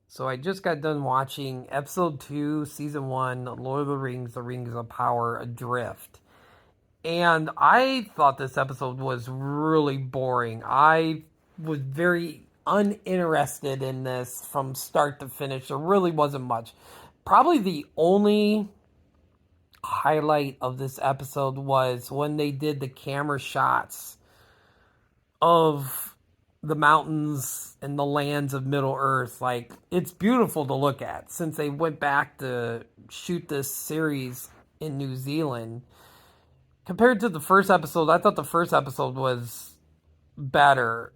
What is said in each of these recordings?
So I just got done watching episode 2, season 1, Lord of the Rings of Power, Adrift. And I thought this episode was really boring. I was very uninterested in this from start to finish. There really wasn't much. Probably the only highlight of this episode was when they did the camera shots of the mountains and the lands of Middle Earth. Like, it's beautiful to look at since they went back to shoot this series in New Zealand. Compared to the first episode, I thought the first episode was better,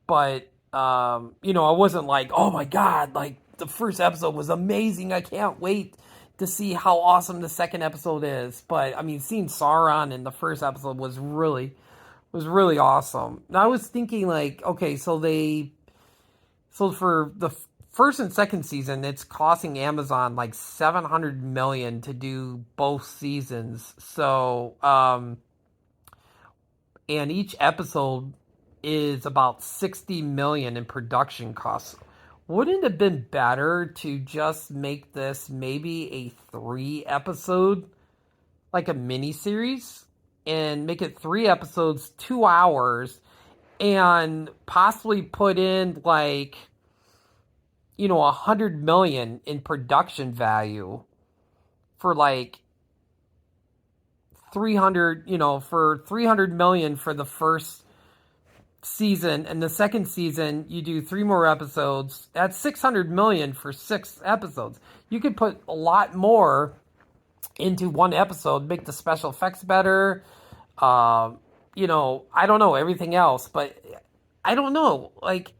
but I wasn't like, oh my god, like the first episode was amazing. I can't wait to see how awesome the second episode is. But I mean, seeing Sauron in the first episode was really awesome. And I was thinking like, okay, so for the first and second season, it's costing Amazon like 700 million to do both seasons. So and each episode is about 60 million in production costs. Wouldn't it have been better to just make this maybe a 3 episode, like a mini series, and make it 3 episodes, 2 hours, and possibly put in like 100 million in production value for like 300, for 300 million for the first season, and the second season you do 3 more episodes. That's 600 million for 6 episodes. You could put a lot more into one episode, make the special effects better. I don't know everything else, but I don't know. Like,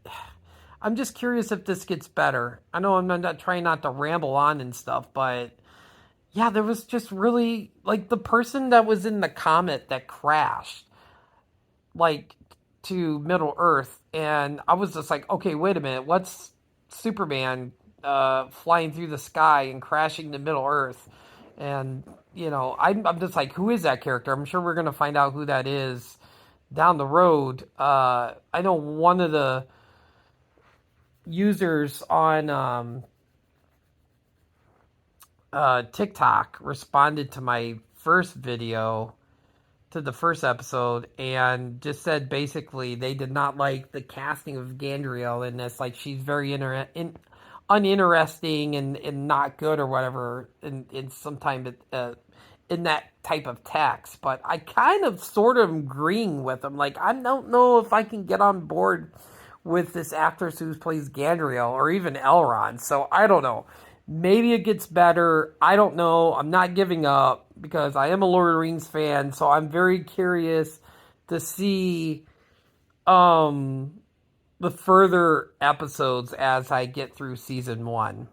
I'm just curious if this gets better. I know I'm not trying not to ramble on and stuff, but yeah, there was just really like the person that was in the comet that crashed, like to Middle Earth, and I was just like, okay, wait a minute, what's Superman flying through the sky and crashing to Middle Earth? And I'm just like, who is that character? I'm sure we're gonna find out who that is down the road. I know one of the users on TikTok responded to my first video, to the first episode, and just said basically they did not like the casting of Gandriel in this. Like, she's very uninteresting and not good or whatever in sometime in that type of text. But I kind of sort of agreeing with them. Like, I don't know if I can get on board with this actress who plays Gandriel or even Elrond. So I don't know. Maybe it gets better. I don't know. I'm not giving up because I am a Lord of the Rings fan. So I'm very curious to see the further episodes as I get through season 1.